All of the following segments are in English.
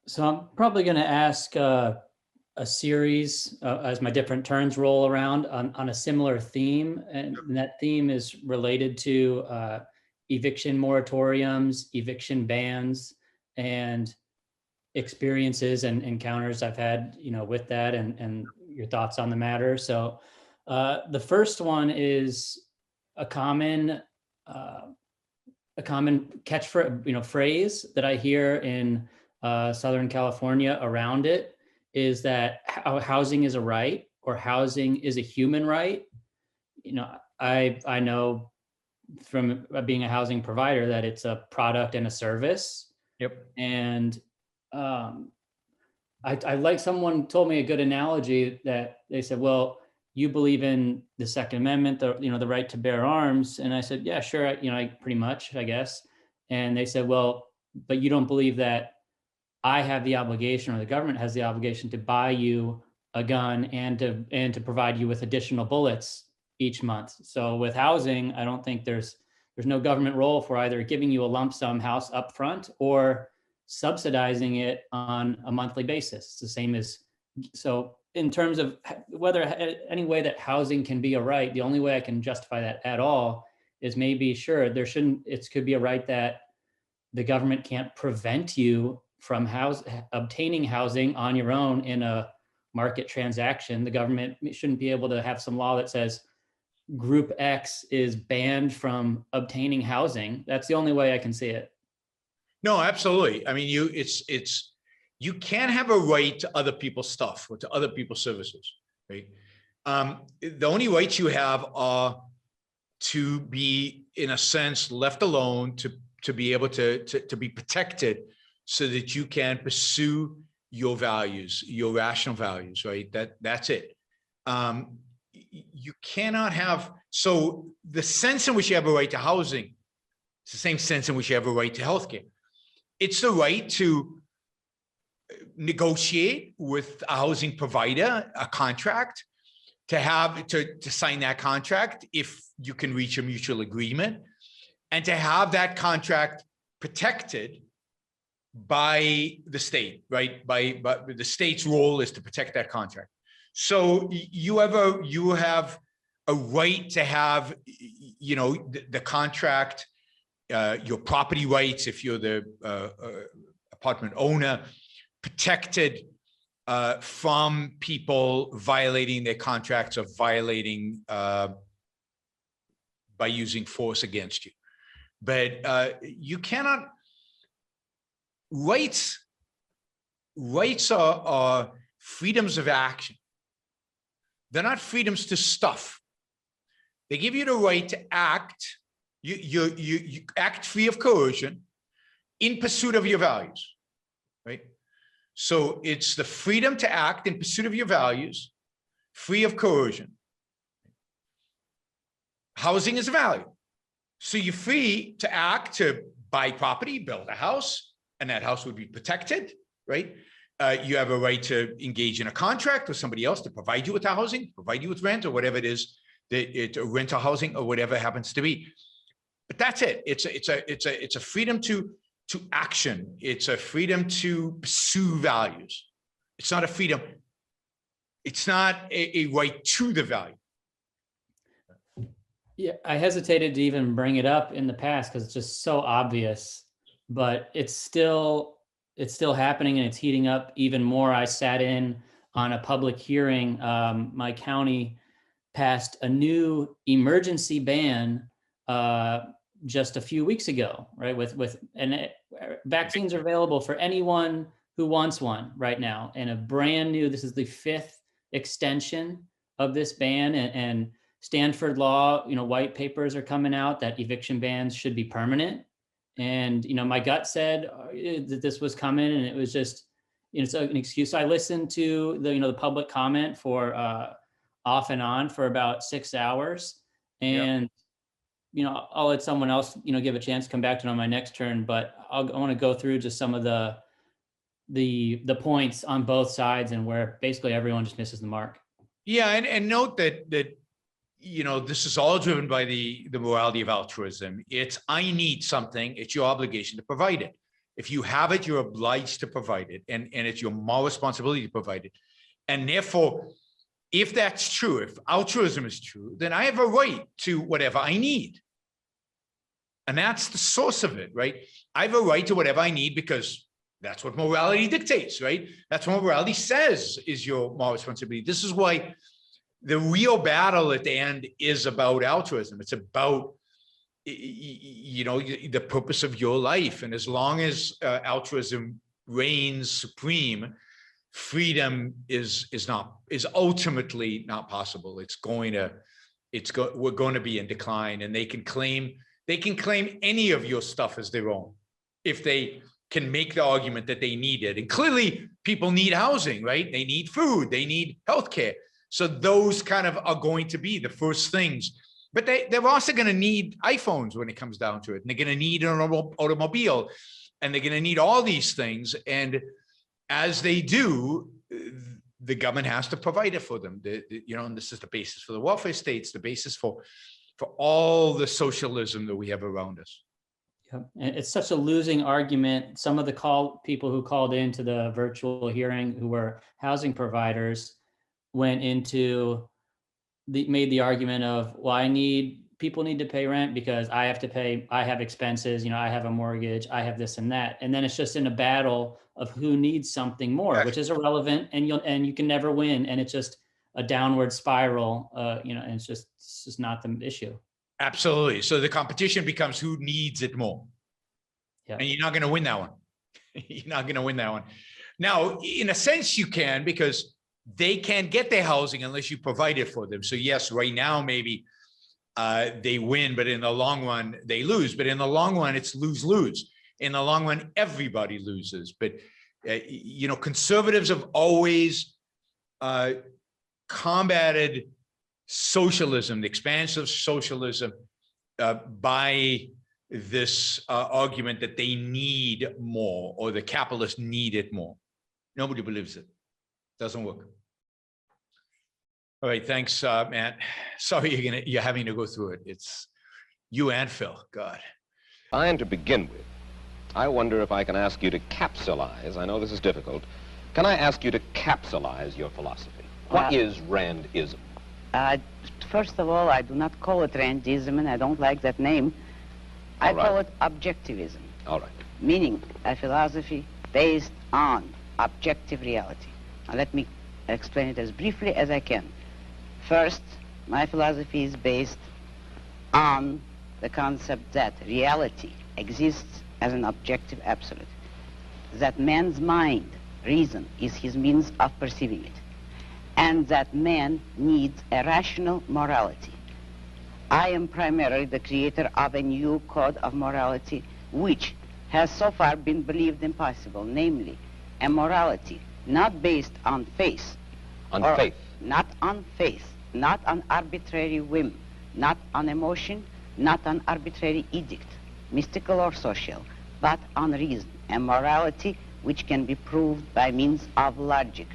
So I'm probably going to ask a series as my different turns roll around on a similar theme. And that theme is related to eviction moratoriums, eviction bans, and experiences and encounters I've had, with that and your thoughts on the matter. So the first one is a common catchphrase, phrase that I hear in Southern California around it is that housing is a right, or housing is a human right. I know from being a housing provider that it's a product and a service. Yep. And I like, someone told me a good analogy that they said, well, you believe in the Second Amendment, the right to bear arms. And I said, yeah, sure. I pretty much, I guess. And they said, well, but you don't believe that I have the obligation, or the government has the obligation, to buy you a gun and to provide you with additional bullets each month. So with housing, I don't think there's no government role for either giving you a lump sum house up front or subsidizing it on a monthly basis. It's the same as, so in terms of whether any way that housing can be a right, the only way I can justify that at all is maybe, sure, it could be a right that the government can't prevent you from obtaining housing on your own in a market transaction. The government shouldn't be able to have some law that says group X is banned from obtaining housing. That's the only way I can see it. No, absolutely. I mean, you can't have a right to other people's stuff or to other people's services, right? The only rights you have are to be, in a sense, left alone, to be able to be protected, so that you can pursue your values, your rational values, right? That's it. You cannot have, so the sense in which you have a right to housing, it's the same sense in which you have a right to healthcare. It's the right to negotiate with a housing provider, a contract, to sign that contract if you can reach a mutual agreement, and to have that contract protected by the state, right? By the state's role is to protect that contract. So you have a right to have, the contract, your property rights, if you're the apartment owner, protected from people violating their contracts or violating by using force against you. But you cannot. Rights are freedoms of action. They're not freedoms to stuff. They give you the right to act. You act free of coercion in pursuit of your values, right? So it's the freedom to act in pursuit of your values, free of coercion. Housing is a value. So you're free to act, to buy property, build a house, and that house would be protected, right? You have a right to engage in a contract with somebody else to provide you with the housing, provide you with rent, or whatever it is, rental housing, or whatever it happens to be. But that's it. It's a freedom to action. It's a freedom to pursue values. It's not a freedom. It's not a right to the value. Yeah, I hesitated to even bring it up in the past because it's just so obvious, but it's still happening, and it's heating up even more. I sat in on a public hearing. My county passed a new emergency ban just a few weeks ago, right? Vaccines are available for anyone who wants one right now, and this is the 5th extension of this ban, and Stanford law, white papers are coming out that eviction bans should be permanent. And, my gut said that this was coming, and it was just, it's an excuse. So I listened to the public comment for off and on for about 6 hours. And, I'll let someone else, give a chance to come back to it on my next turn, but I want to go through just some of the points on both sides, and where basically everyone just misses the mark. Yeah. And note that this is all driven by the morality of altruism. It's, I need something, it's your obligation to provide it. If you have it, you're obliged to provide it. And it's your moral responsibility to provide it. And therefore, if that's true, if altruism is true, then I have a right to whatever I need. And that's the source of it, right? I have a right to whatever I need because that's what morality dictates, right? That's what morality says is your moral responsibility. This is why the real battle at the end is about altruism. It's about, the purpose of your life. And as long as altruism reigns supreme, freedom is ultimately not possible. We're going to be in decline, and they can claim any of your stuff as their own if they can make the argument that they need it. And clearly people need housing, right? They need food, they need healthcare. So those kind of are going to be the first things, but they're also going to need iPhones when it comes down to it. And they're going to need an automobile, and they're going to need all these things. And as they do, the government has to provide it for them. And this is the basis for the welfare states, the basis for all the socialism that we have around us. Yep. And it's such a losing argument. Some of the people who called into the virtual hearing who were housing providers made the argument of, well, people need to pay rent because I have to pay, I have expenses, I have a mortgage, I have this and that. And then it's just in a battle of who needs something more, which is irrelevant, and you can never win. And it's just a downward spiral, and it's just not the issue. Absolutely. So the competition becomes who needs it more. Yeah. And you're not going to win that one. You're not going to win that one. Now, in a sense, you can, because they can't get their housing unless you provide it for them. So yes, right now, maybe they win, but in the long run, they lose. But in the long run, it's lose-lose. In the long run, everybody loses. But, conservatives have always combated socialism, the expansion of socialism, by this argument that they need more, or the capitalists need it more. Nobody believes it. Doesn't work. All right, thanks, Matt. Sorry you're having to go through it. It's you and Phil. God. And to begin with, I wonder if I can ask you to capsulize. I know this is difficult. Can I ask you to capsulize your philosophy? What is Randism? First of all, I do not call it Randism, and I don't like that name. I call it objectivism. All right. Meaning a philosophy based on objective reality. Now let me explain it as briefly as I can. First, my philosophy is based on the concept that reality exists as an objective absolute. That man's mind, reason, is his means of perceiving it. And that man needs a rational morality. I am primarily the creator of a new code of morality which has so far been believed impossible, namely a morality not based on faith. On faith? Not on faith, not on arbitrary whim, not on emotion, not on arbitrary edict, mystical or social, but on reason, a morality which can be proved by means of logic,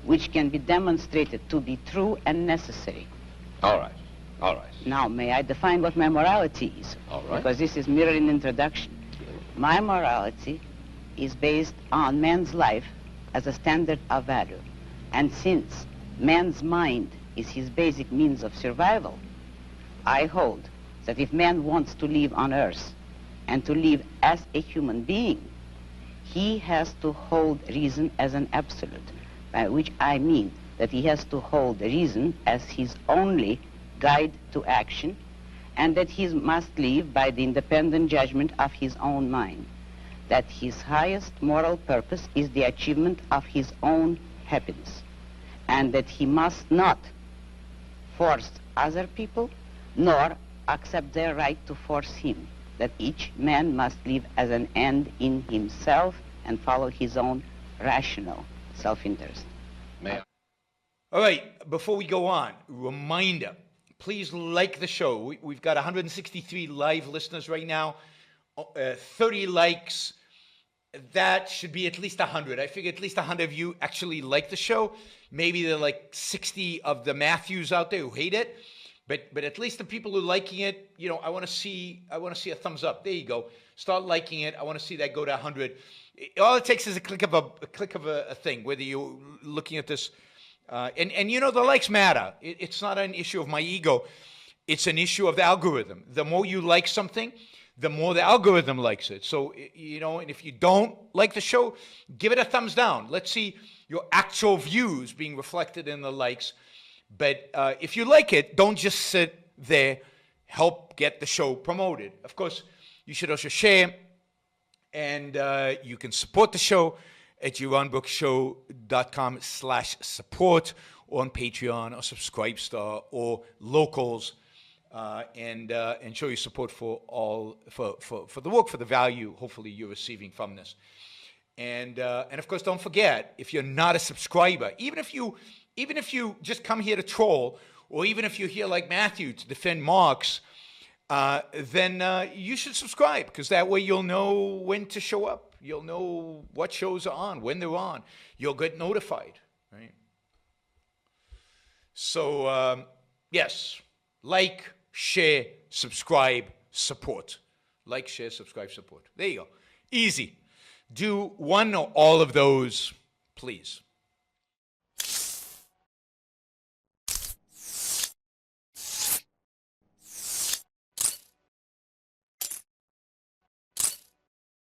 which can be demonstrated to be true and necessary. All right, all right. Now, may I define what my morality is? All right. Because this is merely an introduction. My morality is based on man's life as a standard of value. And since man's mind is his basic means of survival, I hold that if man wants to live on earth and to live as a human being, he has to hold reason as an absolute, by which I mean that he has to hold reason as his only guide to action, and that he must live by the independent judgment of his own mind, that his highest moral purpose is the achievement of his own happiness, and that he must not force other people, nor accept their right to force him, that each man must live as an end in himself and follow his own rational self-interest. All right, before we go on, reminder, please like the show. We've got 163 live listeners right now, 30 likes. That should be at least 100. I figure at least 100 of you actually like the show. Maybe there are like 60 of the Matthews out there who hate it. But at least the people who are liking it, you know, I want to see a thumbs up. There you go. Start liking it. I want to see that go to 100. All it takes is a click of a thing. Whether you're looking at this, and you know, the likes matter. It's not an issue of my ego. It's an issue of the algorithm. The more you like something, the more the algorithm likes it. So, you know, and if you don't like the show, give it a thumbs down. Let's see your actual views being reflected in the likes. But if you like it, don't just sit there. Help get the show promoted. Of course, you should also share, and you can support the show at JeronBrooksShow.com/support, or on Patreon or Subscribestar or Locals, and show your support for the work, for the value hopefully you're receiving from this. And of course, don't forget, if you're not a subscriber, even if you just come here to troll, or even if you're here like Matthew to defend Marx, then you should subscribe, because that way you'll know when to show up. You'll know what shows are on, when they're on. You'll get notified, right? So, yes, like, share, subscribe, support. Like, share, subscribe, support. There you go. Easy. Do one or all of those, please.